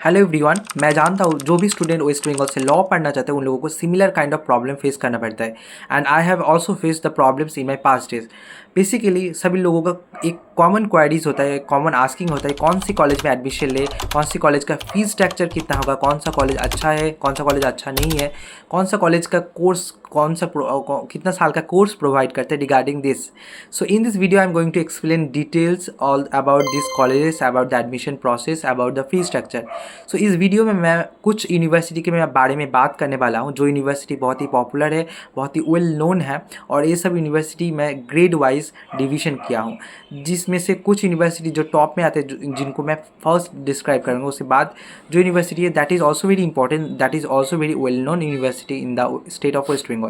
Hello everyone, मैं जानता हूँ जो भी स्टूडेंट वेस्ट बंगाल से लॉ पढ़ना चाहते हैं उन लोगों को similar kind of problem face करना पड़ता है। And I have also face the problems in my past days. Basically सभी लोगों का एक कॉमन क्वेरीज होता है, कॉमन आस्किंग होता है, कौन सी कॉलेज में एडमिशन ले, कौन सी कॉलेज का फीस स्ट्रक्चर कितना होगा, कौन सा कॉलेज अच्छा है, कौन सा कॉलेज अच्छा नहीं है, कौन सा कॉलेज का कोर्स कितना साल का कोर्स प्रोवाइड करते हैं regarding this. So in this video I am going to explain details all about this colleges, about the admission process, about the fee structure. So इस वीडियो में मैं कुछ यूनिवर्सिटी के मैं बारे में बात करने वाला हूँ जो यूनिवर्सिटी बहुत ही पॉपुलर है, बहुत ही वेल नोन है, और ये सब यूनिवर्सिटी मैं ग्रेड वाइज डिवीज़न किया हूँ, जिसमें से कुछ यूनिवर्सिटी जो टॉप में आते हैं जिनको मैं फर्स्ट डिस्क्राइब करूँगा। उसके बाद जो यूनिवर्सिटी है that is also very important, that is also very well known university in the state of West Bengal.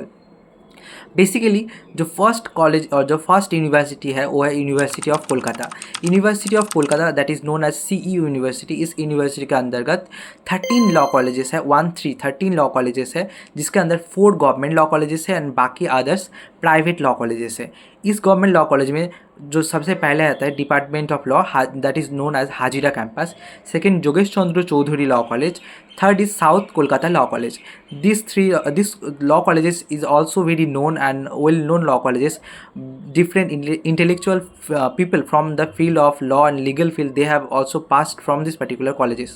Basically जो फर्स्ट कॉलेज और जो फर्स्ट यूनिवर्सिटी है वो है university of Kolkata. University of Kolkata that is known as CE university. इस university के अंतर्गत 13 law colleges है, 13 लॉ कॉलेजेस है, जिसके अंदर 4 गवर्नमेंट लॉ कॉलेजेस है एंड बाकी अदर्स प्राइवेट लॉ कॉलेजेस है। इस गवर्नमेंट लॉ कॉलेज में जो सबसे पहले आता है department of law, that is known as Hazra campus. Second जोगेश Chandra Chaudhuri law college. Third is south Kolkata law college. This law colleges is also very known and well known law colleges. Different intellectual people from the field of law and legal field, they have also passed from this particular colleges.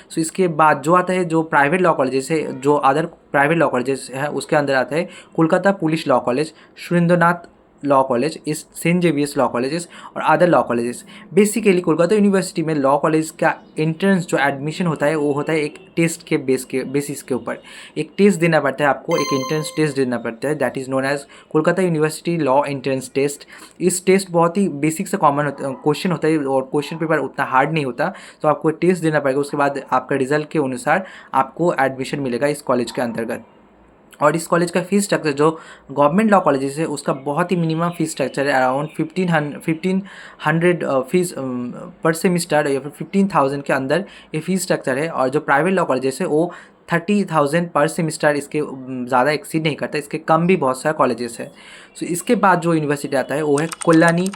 So इसके बाद जो आता है जो private law colleges है, जो other private law colleges है, उसके अंदर आता है Kolkata police law college, Surendranath law college, इस सेंट जेवियर्स लॉ कॉलेजेस और other law colleges. Basically Kolkata university में लॉ कॉलेज का एंट्रेंस जो एडमिशन होता है वो होता है एक टेस्ट के बेसिस के ऊपर। एक टेस्ट देना पड़ता है आपको, एक एंट्रेंस टेस्ट देना पड़ता है, that is known as Kolkata university law entrance test. इस टेस्ट बहुत ही बेसिक से कॉमन क्वेश्चन होता है और क्वेश्चन पेपर उतना हार्ड नहीं होता, तो आपको टेस्ट देना पड़ेगा। उसके बाद आपका रिजल्ट के अनुसार आपको एडमिशन मिलेगा इस कॉलेज के अंतर्गत। और इस कॉलेज का फीस स्ट्रक्चर जो गवर्नमेंट लॉ कॉलेजेस है उसका बहुत ही मिनिमम फीस स्ट्रक्चर है, अराउंड 1500 फीस पर सेमिस्टर या फिर 15,000 के अंदर ये फीस स्ट्रक्चर है। और जो प्राइवेट लॉ कॉलेजेस है वो 30,000 पर सेमिस्टर, इसके ज़्यादा एक्सीड नहीं करता, इसके कम भी बहुत सारे कॉलेजेस है। सो इसके बाद जो यूनिवर्सिटी आता है वो है Kalyani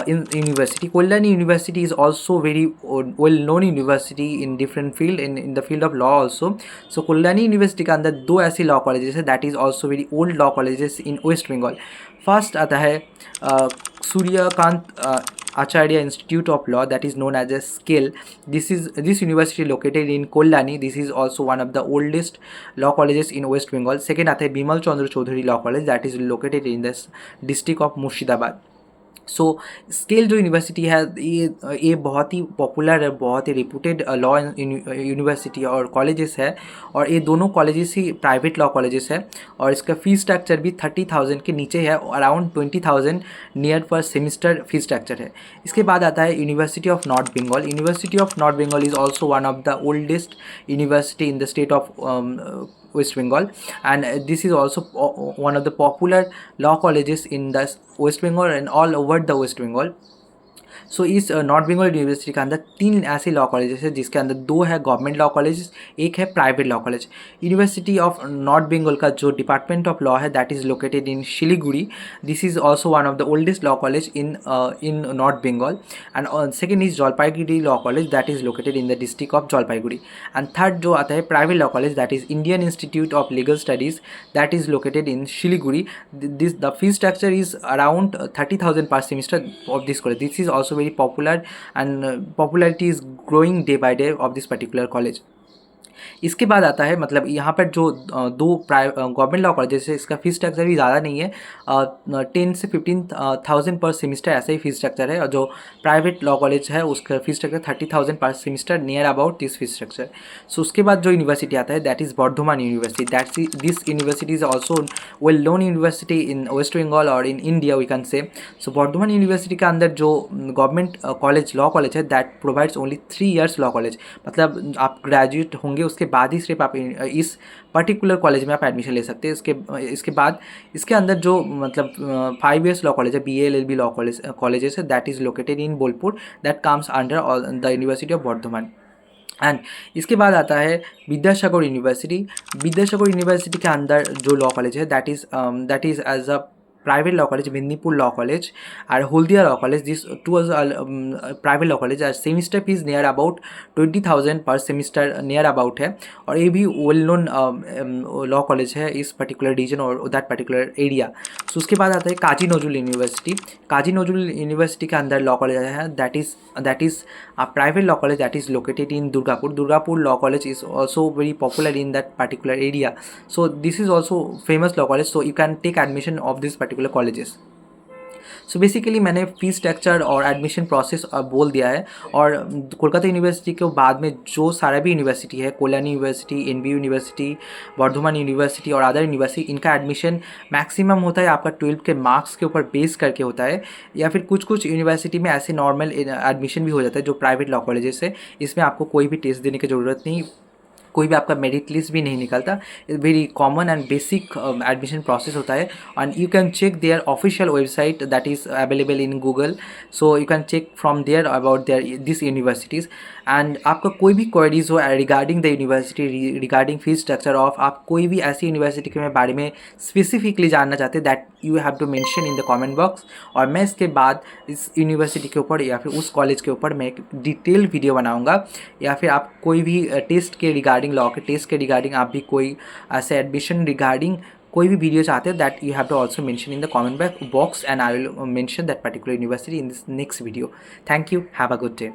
university. Kalyani university is also very well known university in different field, in the field of law also. So Kalyani university के अंदर 2 ऐसी लॉ कॉलेजेस है that is also very old law colleges in west Bengal. First आता है Suryakant Acharya Institute of Law, that is known as a SKIL. This university located in Kollani. This is also one of the oldest law colleges in West Bengal. Second आता है Bimal Chandra Chaudhuri law college, that is located in the district of Murshidabad. So स्केल जो university है ये बहुत ही popular है, बहुत ही रिपूटेड लॉ यूनिवर्सिटी और कॉलेजेस है, और ये दोनों कॉलेजेस ही प्राइवेट लॉ कॉलेजेस है। और इसका फीस स्ट्रक्चर भी 30,000 के नीचे है, अराउंड 20,000 नियर पर सेमिस्टर फीस स्ट्रक्चर है। इसके बाद आता है university of North Bengal. University of North Bengal is also one of the oldest university in the state of West Bengal, and this is also one of the popular law colleges in the West Bengal and all over the West Bengal. सो इस north Bengal university के अंदर 3 ऐसे law colleges है, जिसके अंदर 2 है government law colleges, एक है private law college. University of North Bengal का जो डिपार्टमेंट ऑफ लॉ है that is located in Siliguri. This is also one of the oldest law college in North Bengal. And second is Jalpaiguri law college, that is located in the district of Jalpaiguri. And third जो आता है private law college, that is Indian institute of legal studies, that is located in Siliguri. The fees structure is around 30,000 पर semester of this college. This is also very popular and popularity is growing day by day of this particular college. इसके बाद आता है मतलब यहाँ पर जो 2 government law colleges है, इसका फीस स्ट्रक्चर भी ज़्यादा नहीं है, 10 से 15,000 पर सेमिस्टर ऐसा ही फीस स्ट्रक्चर है। और जो प्राइवेट लॉ कॉलेज है उसका फीस स्ट्रक्चर 30,000 पर semester, near about this fees structure. So उसके बाद जो यूनिवर्सिटी आता है that is Burdwan university. This university is also well known university in west Bengal और इन India we can say. So Bardhaman university के अंदर जो गवर्नमेंट कॉलेज लॉ कॉलेज है that provides only 3 years law college, मतलब आप ग्रेजुएट होंगे उसके बाद ही सिर्फ आप इस पर्टिकुलर कॉलेज में आप एडमिशन ले सकते हैं। इसके बाद इसके अंदर जो मतलब 5 years लॉ कॉलेज है, BA LLB लॉ कॉलेजेस है, that is located in Bolpur, that comes under the university of Bardhaman. And इसके बाद आता है विद्यासागर यूनिवर्सिटी। विद्यासागर यूनिवर्सिटी के अंदर जो लॉ कॉलेज है that is as a private law college, Mednipur Law College আর Haldia law college. These two are private law college. Semester fees near about 20,000 per semester near about है, और ये भी वेल नोन लॉ कॉलेज है इस particular reason और that particular area. सो उसके बाद आता है काजी नजरुल यूनिवर्सिटी. काजी नजरुल यूनिवर्सिटी के अंदर लॉ कॉलेज है, that is a private law college that is located in Durgapur. Durgapur Law College is also very popular in that particular area. So this is also famous law college. So you can take admission of these particular colleges. So basically मैंने fees structure और admission process बोल दिया है. और Kolkata university के बाद में जो सारा भी यूनिवर्सिटी है, Kalyani university, NBU university, Burdwan university और अदर यूनिवर्सिटी, इनका एडमिशन मैक्सिमम होता है आपका 12 के मार्क्स के ऊपर बेस करके होता है, या फिर कुछ यूनिवर्सिटी में ऐसे नॉर्मल एडमिशन भी हो जाता है जो प्राइवेट लॉ कॉलेजेस है. इसमें आपको कोई भी टेस्ट देने की ज़रूरत नहीं, कोई भी आपका मेरिट लिस्ट भी नहीं निकलता. Very common and basic admission process होता है. And you can check there official website that is available in Google. So you can check from there about there this universities. And आपका कोई भी queries हो regarding the university, regarding fees structure of, आप कोई भी ऐसी university के बारे में स्पेसिफिकली जानना चाहते हैं, that you have to mention in the comment box. और मैं इसके बाद इस यूनिवर्सिटी के ऊपर या फिर उस कॉलेज के ऊपर मैं एक डिटेल वीडियो बनाऊंगा. या फिर आप कोई भी टेस्ट के रिगार्डिंग, लॉ के टेस्ट के रिगार्डिंग, आप भी कोई ऐसे एडमिशन रिगार्डिंग कोई भी वीडियो चाहते हैं, that you have to also mention in the comment box, and I will mention that particular university in this next video. Thank you, have a good day.